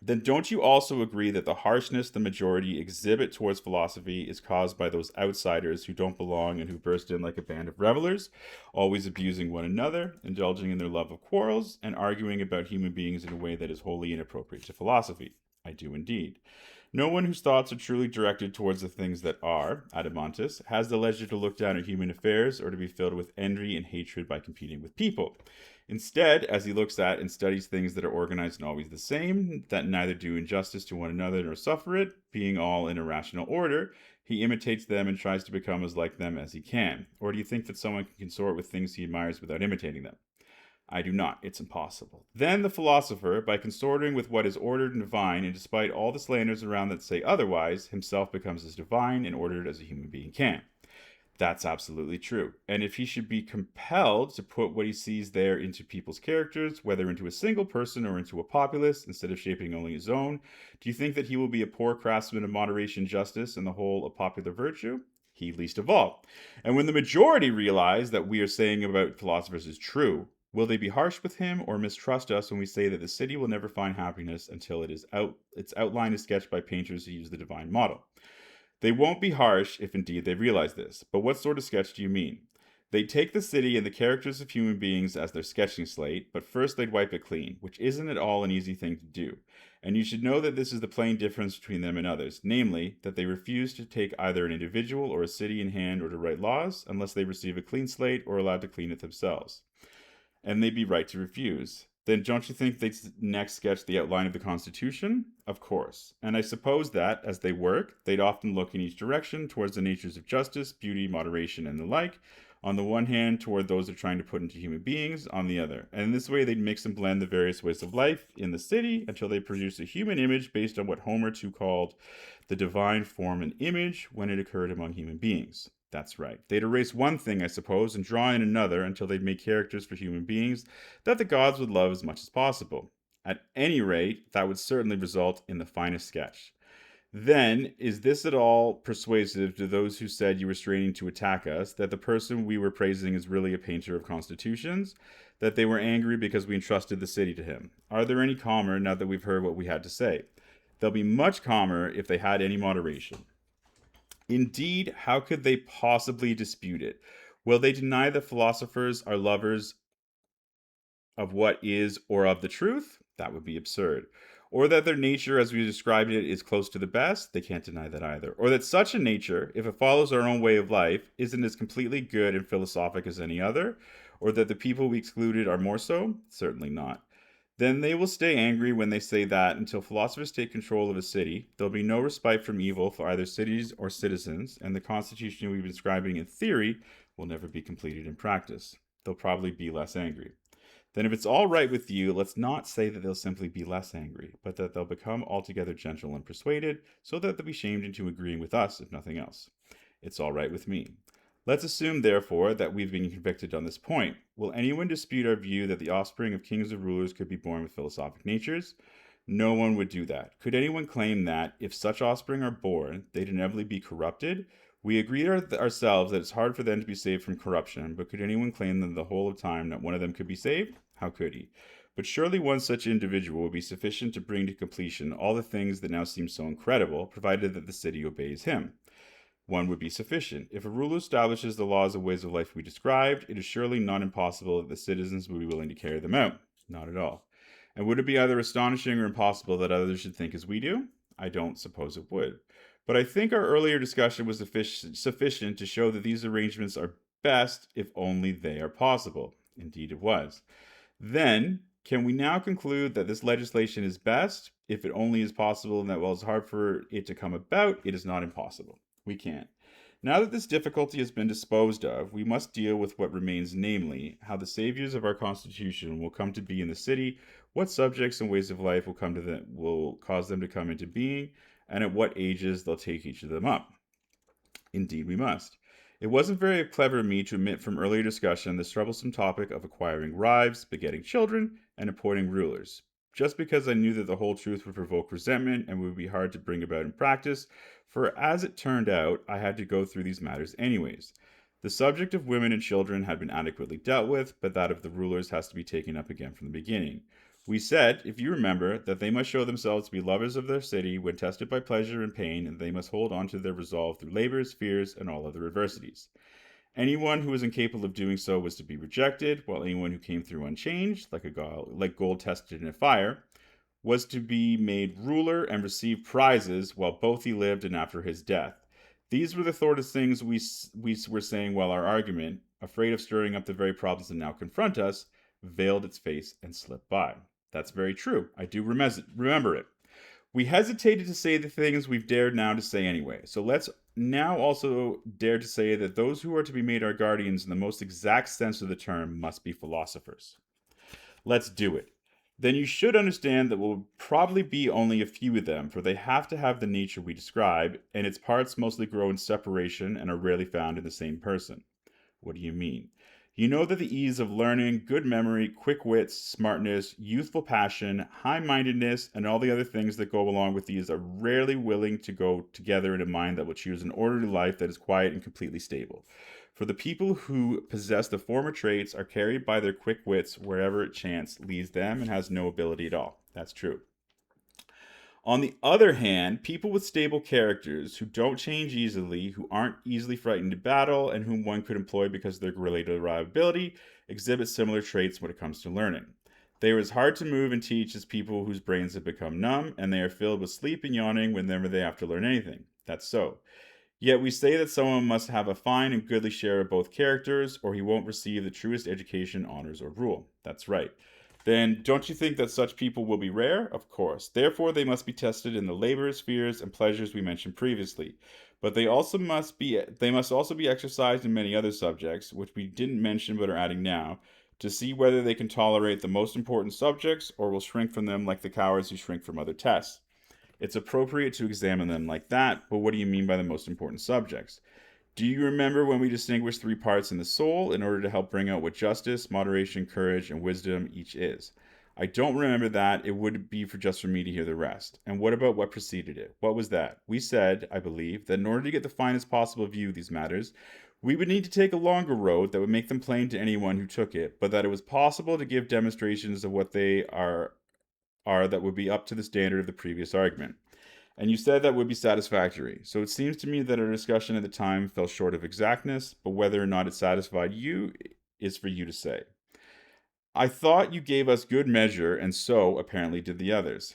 Then don't you also agree that the harshness the majority exhibit towards philosophy is caused by those outsiders who don't belong and who burst in like a band of revelers, always abusing one another, indulging in their love of quarrels, and arguing about human beings in a way that is wholly inappropriate to philosophy? I do indeed. No one whose thoughts are truly directed towards the things that are, Adamantus, has the leisure to look down at human affairs or to be filled with envy and hatred by competing with people. Instead, as he looks at and studies things that are organized and always the same, that neither do injustice to one another nor suffer it, being all in a rational order, he imitates them and tries to become as like them as he can. Or do you think that someone can consort with things he admires without imitating them? I do not. It's impossible. Then the philosopher, by consorting with what is ordered and divine, and despite all the slanders around that say otherwise, himself becomes as divine and ordered as a human being can. That's absolutely true. And if he should be compelled to put what he sees there into people's characters, whether into a single person or into a populace, instead of shaping only his own, do you think that he will be a poor craftsman of moderation, justice, and the whole of popular virtue? He least of all. And when the majority realize that we are saying about philosophers is true, will they be harsh with him or mistrust us when we say that the city will never find happiness until its outline is sketched by painters who use the divine model? They won't be harsh if indeed they realize this. But what sort of sketch do you mean? They'd take the city and the characters of human beings as their sketching slate, but first they'd wipe it clean, which isn't at all an easy thing to do. And you should know that this is the plain difference between them and others, namely, that they refuse to take either an individual or a city in hand or to write laws unless they receive a clean slate or are allowed to clean it themselves. And they'd be right to refuse. Then don't you think they'd next sketch the outline of the Constitution? Of course. And I suppose that, as they work, they'd often look in each direction towards the natures of justice, beauty, moderation, and the like. On the one hand, toward those they're trying to put into human beings, on the other. And in this way, they'd mix and blend the various ways of life in the city until they produce a human image based on what Homer too called the divine form and image when it occurred among human beings. That's right. They'd erase one thing, I suppose, and draw in another until they'd make characters for human beings that the gods would love as much as possible. At any rate, that would certainly result in the finest sketch. Then, is this at all persuasive to those who said you were straining to attack us, that the person we were praising is really a painter of constitutions, that they were angry because we entrusted the city to him? Are there any calmer now that we've heard what we had to say? They'll be much calmer if they had any moderation. Indeed, how could they possibly dispute it? Will they deny that philosophers are lovers of what is or of the truth? That would be absurd. Or that their nature, as we described it, is close to the best? They can't deny that either. Or that such a nature, if it follows our own way of life, isn't as completely good and philosophic as any other? Or that the people we excluded are more so? Certainly not. Then they will stay angry when they say that until philosophers take control of a city, there'll be no respite from evil for either cities or citizens, and the constitution we've been describing in theory will never be completed in practice. They'll probably be less angry. Then, if it's all right with you, let's not say that they'll simply be less angry, but that they'll become altogether gentle and persuaded, so that they'll be shamed into agreeing with us, if nothing else. It's all right with me. Let's assume, therefore, that we've been convicted on this point. Will anyone dispute our view that the offspring of kings or rulers could be born with philosophic natures? No one would do that. Could anyone claim that, if such offspring are born, they'd inevitably be corrupted? We agree ourselves that it's hard for them to be saved from corruption, but could anyone claim that the whole of time not one of them could be saved? How could he? But surely one such individual would be sufficient to bring to completion all the things that now seem so incredible, provided that the city obeys him. One would be sufficient. If a ruler establishes the laws and ways of life we described, it is surely not impossible that the citizens would be willing to carry them out. Not at all. And would it be either astonishing or impossible that others should think as we do? I don't suppose it would. But I think our earlier discussion was sufficient to show that these arrangements are best if only they are possible. Indeed, it was. Then, can we now conclude that this legislation is best if it only is possible, and that while it's hard for it to come about, it is not impossible? We can't. Now that this difficulty has been disposed of, we must deal with what remains, namely, how the saviors of our Constitution will come to be in the city, what subjects and ways of life will cause them to come into being, and at what ages they'll take each of them up. Indeed, we must. It wasn't very clever of me to omit from earlier discussion this troublesome topic of acquiring wives, begetting children, and appointing rulers, just because I knew that the whole truth would provoke resentment and would be hard to bring about in practice, for as it turned out, I had to go through these matters anyways. The subject of women and children had been adequately dealt with, but that of the rulers has to be taken up again from the beginning. We said, if you remember, that they must show themselves to be lovers of their city when tested by pleasure and pain, and they must hold on to their resolve through labors, fears, and all other adversities. Anyone who was incapable of doing so was to be rejected, while anyone who came through unchanged, like gold tested in a fire, was to be made ruler and receive prizes while both he lived and after his death. These were the sort of things we were saying while our argument, afraid of stirring up the very problems that now confront us, veiled its face and slipped by. That's very true. I do remember it. We hesitated to say the things we've dared now to say anyway. So let's now also dare to say that those who are to be made our guardians in the most exact sense of the term must be philosophers. Let's do it. Then you should understand that will probably be only a few of them, for they have to have the nature we describe, and its parts mostly grow in separation and are rarely found in the same person. What do you mean? You know that the ease of learning, good memory, quick wits, smartness, youthful passion, high mindedness, and all the other things that go along with these are rarely willing to go together in a mind that will choose an orderly life that is quiet and completely stable. For the people who possess the former traits are carried by their quick wits wherever chance leads them and has no ability at all. That's true. On the other hand, people with stable characters who don't change easily, who aren't easily frightened in battle, and whom one could employ because of their related reliability, exhibit similar traits when it comes to learning. They are as hard to move and teach as people whose brains have become numb, and they are filled with sleep and yawning whenever they have to learn anything. That's so. Yet we say that someone must have a fine and goodly share of both characters, or he won't receive the truest education, honors, or rule. That's right. Then don't you think that such people will be rare? Of course. Therefore, they must be tested in the labors, fears, and pleasures we mentioned previously. But they must also be exercised in many other subjects, which we didn't mention but are adding now, to see whether they can tolerate the most important subjects or will shrink from them like the cowards who shrink from other tests. It's appropriate to examine them like that, but what do you mean by the most important subjects? Do you remember when we distinguished three parts in the soul in order to help bring out what justice, moderation, courage, and wisdom each is? I don't remember that. It would be for just for me to hear the rest. And what about what preceded it? What was that? We said, I believe, that in order to get the finest possible view of these matters, we would need to take a longer road that would make them plain to anyone who took it, but that it was possible to give demonstrations of what they are that would be up to the standard of the previous argument. And you said that would be satisfactory. So it seems to me that our discussion at the time fell short of exactness, but whether or not it satisfied you is for you to say. I thought you gave us good measure, and so apparently did the others.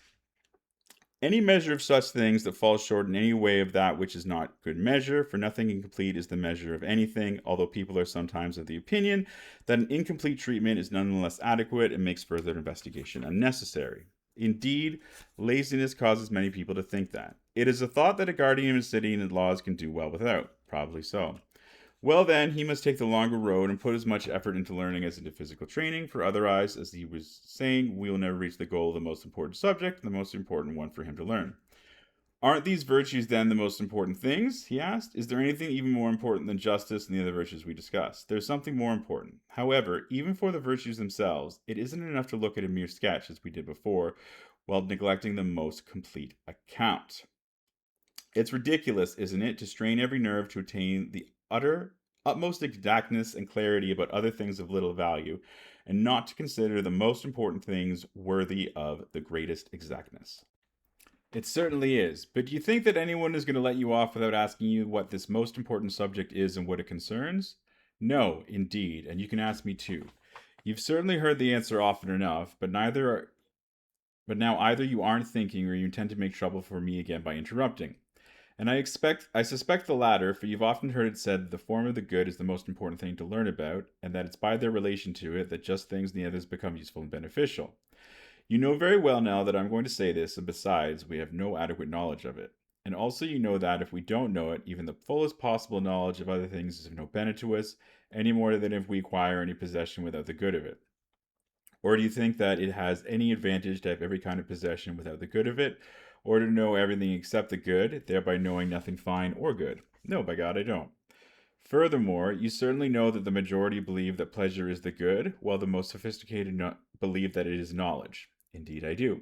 Any measure of such things that falls short in any way of that which is not good measure, for nothing incomplete is the measure of anything, although people are sometimes of the opinion that an incomplete treatment is nonetheless adequate and makes further investigation unnecessary. Indeed, laziness causes many people to think that. It is a thought that a guardian of a city and its laws can do well without. Probably so. Well, then, he must take the longer road and put as much effort into learning as into physical training, for otherwise, as he was saying, we will never reach the goal of the most important subject, the most important one for him to learn. Aren't these virtues then the most important things? He asked. Is there anything even more important than justice and the other virtues we discussed? There's something more important. However, even for the virtues themselves, it isn't enough to look at a mere sketch, as we did before, while neglecting the most complete account. It's ridiculous, isn't it, to strain every nerve to attain the utmost exactness and clarity about other things of little value, and not to consider the most important things worthy of the greatest exactness. It certainly is, but do you think that anyone is going to let you off without asking you what this most important subject is and what it concerns? No, indeed, and you can ask me too. You've certainly heard the answer often enough, but now either you aren't thinking or you intend to make trouble for me again by interrupting. And I suspect the latter, for you've often heard it said that the form of the good is the most important thing to learn about, and that it's by their relation to it that just things and the others become useful and beneficial. You know very well now that I'm going to say this, and besides, we have no adequate knowledge of it. And also you know that if we don't know it, even the fullest possible knowledge of other things is of no benefit to us, any more than if we acquire any possession without the good of it. Or do you think that it has any advantage to have every kind of possession without the good of it, or to know everything except the good, thereby knowing nothing fine or good? No, by God, I don't. Furthermore, you certainly know that the majority believe that pleasure is the good, while the most sophisticated believe that it is knowledge. Indeed, I do.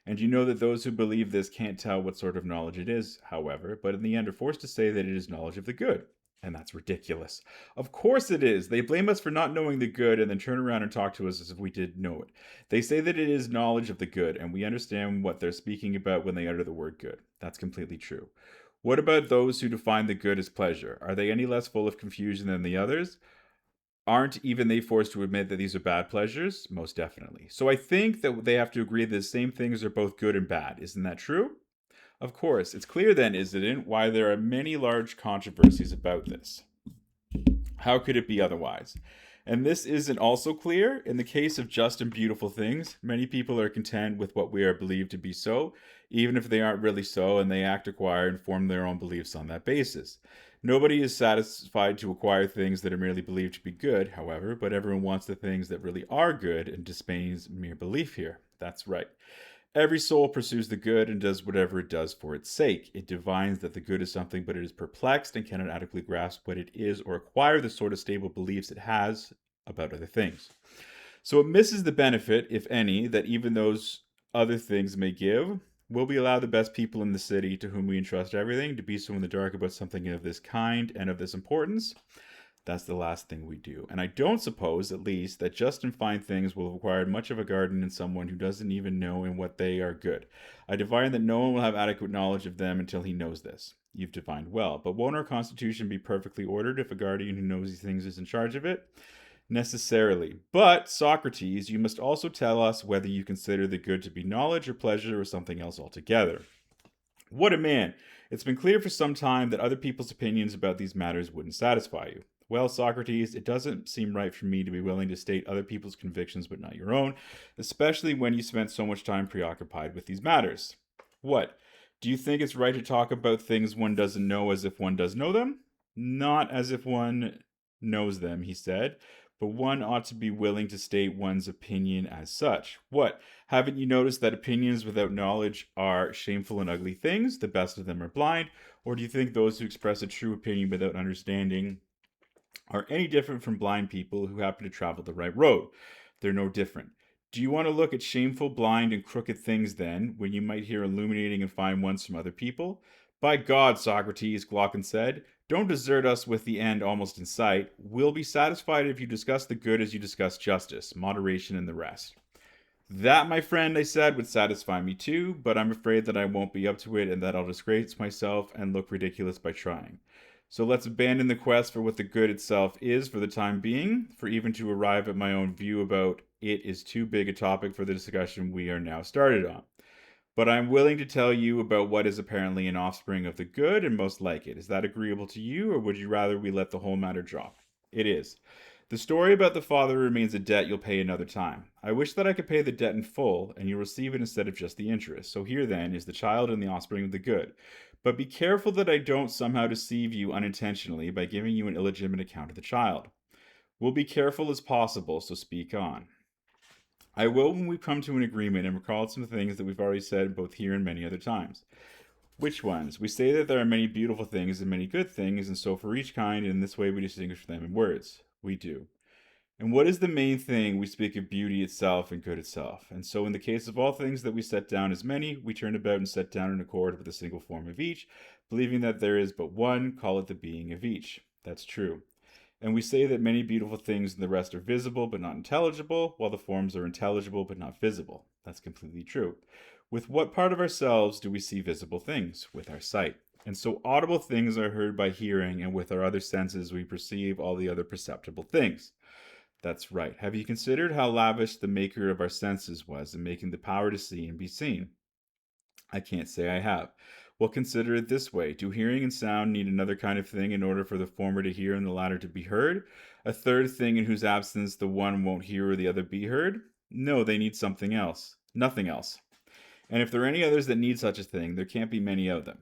And you know that those who believe this can't tell what sort of knowledge it is, however, but in the end are forced to say that it is knowledge of the good. And that's ridiculous. Of course it is. They blame us for not knowing the good and then turn around and talk to us as if we did know it. They say that it is knowledge of the good, and we understand what they're speaking about when they utter the word good. That's completely true. What about those who define the good as pleasure? Are they any less full of confusion than the others? Aren't even they forced to admit that these are bad pleasures? Most definitely. So I think that they have to agree that the same things are both good and bad. Isn't that true? Of course. It's clear then, isn't it, why there are many large controversies about this. How could it be otherwise? And this isn't also clear. In the case of just and beautiful things, many people are content with what we are believed to be so, even if they aren't really so, and they act, acquire, and form their own beliefs on that basis. Nobody is satisfied to acquire things that are merely believed to be good, however, but everyone wants the things that really are good and disdains mere belief here. That's right. Every soul pursues the good and does whatever it does for its sake. It divines that the good is something, but it is perplexed and cannot adequately grasp what it is or acquire the sort of stable beliefs it has about other things. So it misses the benefit, if any, that even those other things may give. Will we allow the best people in the city, to whom we entrust everything, to be so in the dark about something of this kind and of this importance? That's the last thing we do. And I don't suppose, at least, that just and fine things will have acquired much of a garden in someone who doesn't even know in what they are good. I divine that no one will have adequate knowledge of them until he knows this. You've divined well. But won't our constitution be perfectly ordered if a guardian who knows these things is in charge of it? Necessarily. But, Socrates, you must also tell us whether you consider the good to be knowledge or pleasure or something else altogether. What a man! It's been clear for some time that other people's opinions about these matters wouldn't satisfy you. Well, Socrates, it doesn't seem right for me to be willing to state other people's convictions but not your own, especially when you spent so much time preoccupied with these matters. What? Do you think it's right to talk about things one doesn't know as if one does know them? Not as if one knows them, he said, but one ought to be willing to state one's opinion as such. What? Haven't you noticed that opinions without knowledge are shameful and ugly things? The best of them are blind. Or do you think those who express a true opinion without understanding are any different from blind people who happen to travel the right road? They're no different. Do you want to look at shameful, blind, and crooked things then, when you might hear illuminating and fine ones from other people? By God, Socrates, Glaucon said, don't desert us with the end almost in sight. We'll be satisfied if you discuss the good as you discuss justice, moderation, and the rest. That, my friend, I said, would satisfy me too, but I'm afraid that I won't be up to it and that I'll disgrace myself and look ridiculous by trying. So let's abandon the quest for what the good itself is for the time being, for even to arrive at my own view about it is too big a topic for the discussion we are now started on. But I'm willing to tell you about what is apparently an offspring of the good and most like it. Is that agreeable to you, or would you rather we let the whole matter drop? It is. The story about the father remains a debt you'll pay another time. I wish that I could pay the debt in full, and you'll receive it instead of just the interest. So here then is the child and the offspring of the good. But be careful that I don't somehow deceive you unintentionally by giving you an illegitimate account of the child. We'll be careful as possible, so speak on. I will when we come to an agreement and recall some things that we've already said both here and many other times. Which ones? We say that there are many beautiful things and many good things, and so for each kind, and in this way we distinguish them in words. We do. And what is the main thing? We speak of beauty itself and good itself. And so, in the case of all things that we set down as many, we turn about and set down in accord with a single form of each, believing that there is but one, call it the being of each. That's true. And we say that many beautiful things and the rest are visible but not intelligible, while the forms are intelligible but not visible. That's completely true. With what part of ourselves do we see visible things? With our sight. And so audible things are heard by hearing, and with our other senses we perceive all the other perceptible things. That's right. Have you considered how lavish the maker of our senses was in making the power to see and be seen? I can't say I have. Well, consider it this way. Do hearing and sound need another kind of thing in order for the former to hear and the latter to be heard? A third thing in whose absence the one won't hear or the other be heard? No, they need something else. Nothing else. And if there are any others that need such a thing, there can't be many of them.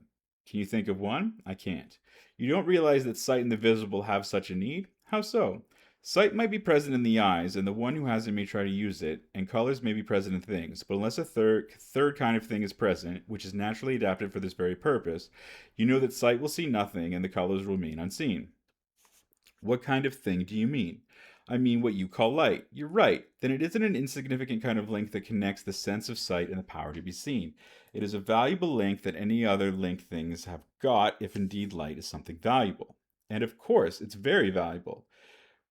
Can you think of one? I can't. You don't realize that sight and the visible have such a need? How so? Sight might be present in the eyes, and the one who has it may try to use it, and colors may be present in things, but unless a third kind of thing is present, which is naturally adapted for this very purpose, you know that sight will see nothing and the colors will remain unseen. What kind of thing do you mean? I mean what you call light. You're right. Then it isn't an insignificant kind of link that connects the sense of sight and the power to be seen. It is a valuable link that any other link things have got if indeed light is something valuable. And of course, it's very valuable.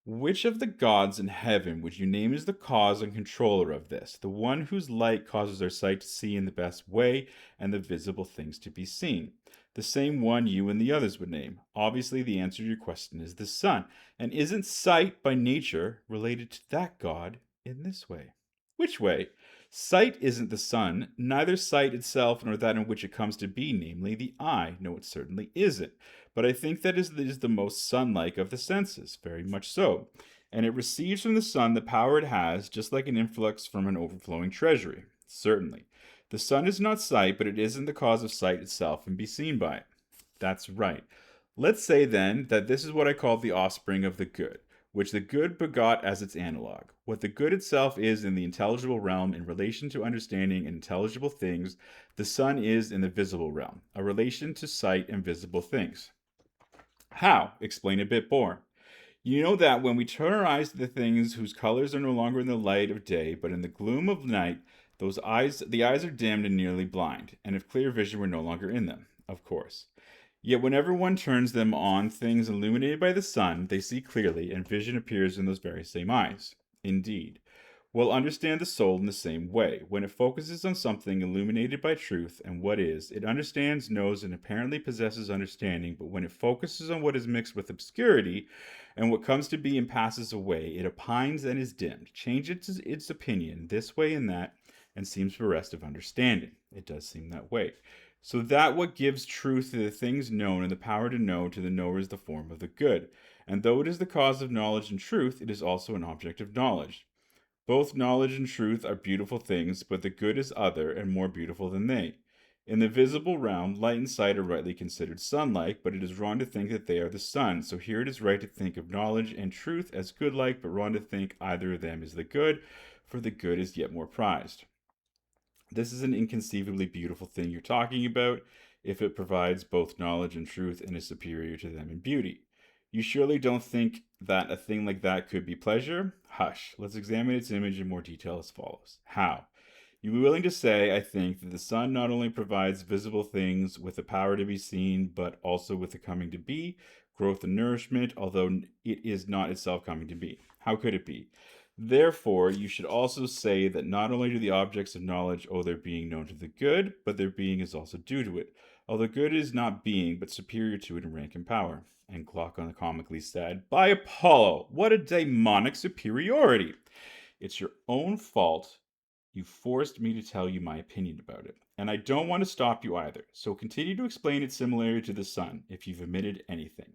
Which of the gods in heaven would you name as the cause and controller of this, the one whose light causes our sight to see in the best way and the visible things to be seen? The same one you and the others would name. Obviously, the answer to your question is the sun. And isn't sight by nature related to that god in this way? Which way? Sight isn't the sun, neither sight itself nor that in which it comes to be, namely the eye. No, it certainly isn't. But I think that is the most sun-like of the senses, very much so. And it receives from the sun the power it has, just like an influx from an overflowing treasury. Certainly. The sun is not sight, but it isn't the cause of sight itself and be seen by it. That's right. Let's say then that this is what I call the offspring of the good, which the good begot as its analog. What the good itself is in the intelligible realm in relation to understanding and intelligible things, the sun is in the visible realm, a relation to sight and visible things. How? Explain a bit more. You know that when we turn our eyes to the things whose colors are no longer in the light of day, but in the gloom of night, the eyes are dimmed and nearly blind, and if clear vision were no longer in them, of course. Yet whenever one turns them on things illuminated by the sun, they see clearly, and vision appears in those very same eyes. Indeed. Well, understand the soul in the same way. When it focuses on something illuminated by truth and what is, it understands, knows, and apparently possesses understanding, but when it focuses on what is mixed with obscurity and what comes to be and passes away, it opines and is dimmed, changes its opinion this way and that, and seems bereft of understanding. It does seem that way. So that what gives truth to the things known and the power to know to the knower is the form of the good. And though it is the cause of knowledge and truth, it is also an object of knowledge. Both knowledge and truth are beautiful things, but the good is other and more beautiful than they. In the visible realm, light and sight are rightly considered sun-like, but it is wrong to think that they are the sun. So here it is right to think of knowledge and truth as good-like, but wrong to think either of them is the good, for the good is yet more prized. This is an inconceivably beautiful thing you're talking about, if it provides both knowledge and truth and is superior to them in beauty. You surely don't think that a thing like that could be pleasure? Hush, let's examine its image in more detail as follows. How? You be willing to say, I think, that the sun not only provides visible things with the power to be seen, but also with the coming to be, growth and nourishment, although it is not itself coming to be. How could it be? Therefore, you should also say that not only do the objects of knowledge owe their being known to the good, but their being is also due to it, although good is not being, but superior to it in rank and power. And Glaucon comically said, By Apollo, what a daemonic superiority! It's your own fault. You forced me to tell you my opinion about it. And I don't want to stop you either, so continue to explain its similarity to the sun, if you've omitted anything.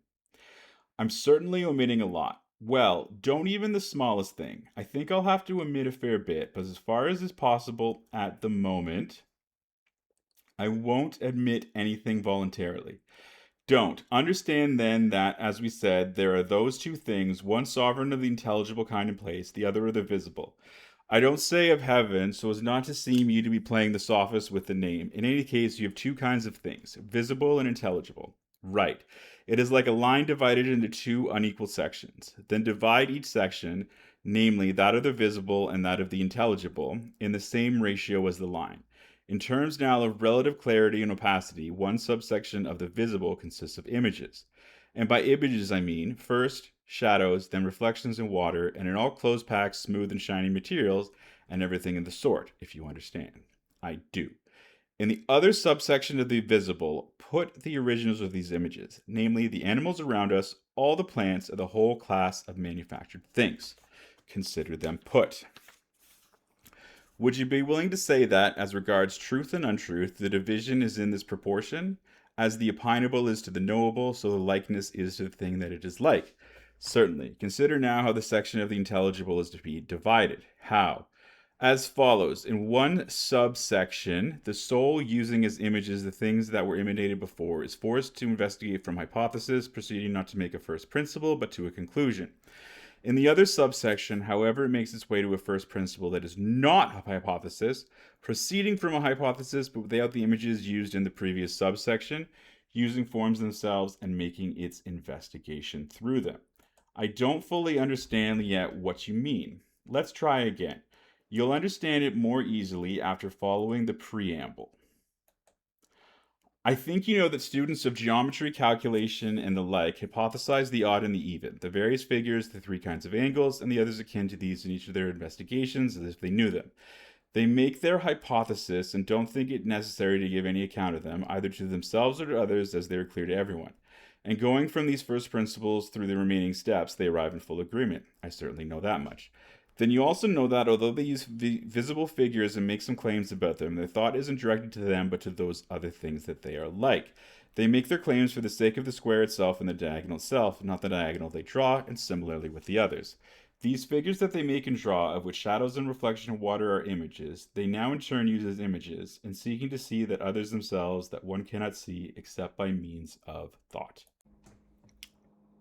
I'm certainly omitting a lot. Well, don't even the smallest thing. I think I'll have to omit a fair bit, but as far as is possible at the moment, I won't admit anything voluntarily. Don't. Understand then that, as we said, there are those two things, one sovereign of the intelligible kind in place, the other of the visible. I don't say of heaven, so as not to seem you to be playing the sophist with the name. In any case, you have two kinds of things, visible and intelligible. Right. It is like a line divided into two unequal sections. Then divide each section, namely that of the visible and that of the intelligible, in the same ratio as the line. In terms now of relative clarity and opacity, one subsection of the visible consists of images. And by images I mean, first, shadows, then reflections in water, and in all close packed, smooth and shiny materials, and everything of the sort, if you understand. I do. In the other subsection of the visible, put the originals of these images, namely the animals around us, all the plants, and the whole class of manufactured things. Consider them put. Would you be willing to say that, as regards truth and untruth, the division is in this proportion? As the opinable is to the knowable, so the likeness is to the thing that it is like. Certainly. Consider now how the section of the intelligible is to be divided. How? As follows. In one subsection, the soul, using as images the things that were imitated before, is forced to investigate from hypothesis, proceeding not to make a first principle, but to a conclusion. In the other subsection, however, it makes its way to a first principle that is not a hypothesis, proceeding from a hypothesis but without the images used in the previous subsection, using forms themselves and making its investigation through them. I don't fully understand yet what you mean. Let's try again. You'll understand it more easily after following the preamble. I think you know that students of geometry, calculation, and the like hypothesize the odd and the even, the various figures, the three kinds of angles, and the others akin to these in each of their investigations as if they knew them. They make their hypothesis and don't think it necessary to give any account of them, either to themselves or to others, as they are clear to everyone. And going from these first principles through the remaining steps, they arrive in full agreement. I certainly know that much. Then you also know that although they use visible figures and make some claims about them, their thought isn't directed to them but to those other things that they are like. They make their claims for the sake of the square itself and the diagonal itself, not the diagonal they draw, and similarly with the others. These figures that they make and draw, of which shadows and reflection of water are images, they now in turn use as images, in seeking to see that others themselves that one cannot see except by means of thought.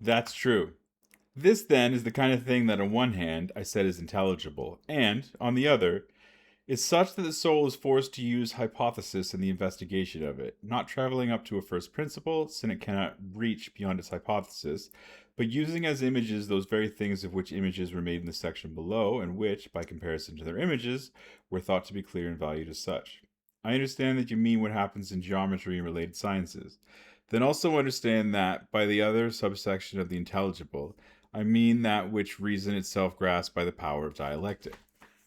That's true. This, then, is the kind of thing that on one hand I said is intelligible, and, on the other, is such that the soul is forced to use hypothesis in the investigation of it, not traveling up to a first principle, since it cannot reach beyond its hypothesis, but using as images those very things of which images were made in the section below, and which, by comparison to their images, were thought to be clear and valued as such. I understand that you mean what happens in geometry and related sciences. Then also understand that, by the other subsection of the intelligible, I mean that which reason itself grasps by the power of dialectic.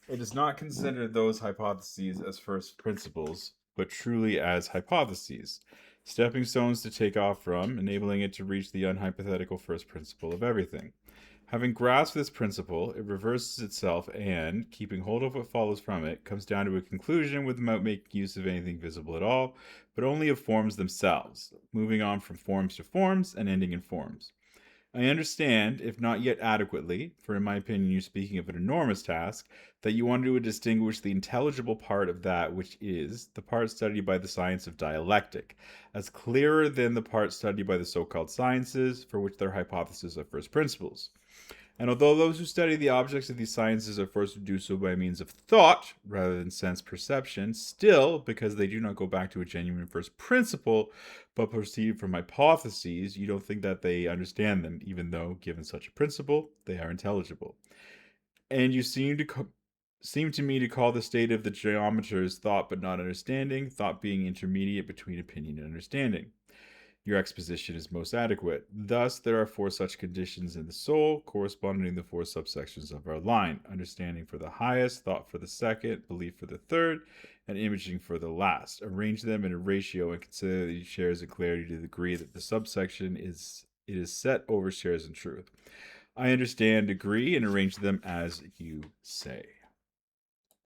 It does not consider those hypotheses as first principles, but truly as hypotheses, stepping stones to take off from, enabling it to reach the unhypothetical first principle of everything. Having grasped this principle, it reverses itself and, keeping hold of what follows from it, comes down to a conclusion without making use of anything visible at all, but only of forms themselves, moving on from forms to forms and ending in forms. I understand, if not yet adequately, for in my opinion you're speaking of an enormous task, that you want to distinguish the intelligible part of that which is the part studied by the science of dialectic, as clearer than the part studied by the so-called sciences, for which their hypotheses are first principles. And although those who study the objects of these sciences are forced to do so by means of thought rather than sense perception, still, because they do not go back to a genuine first principle, but proceed from hypotheses, you don't think that they understand them, even though, given such a principle, they are intelligible. And you seem to me to call the state of the geometers thought but not understanding, thought being intermediate between opinion and understanding. Your exposition is most adequate. Thus, there are four such conditions in the soul, corresponding to the four subsections of our line: understanding for the highest, thought for the second, belief for the third, and imaging for the last. Arrange them in a ratio and consider that each shares in clarity to the degree that the subsection is set over shares in truth. I understand, agree, and arrange them as you say.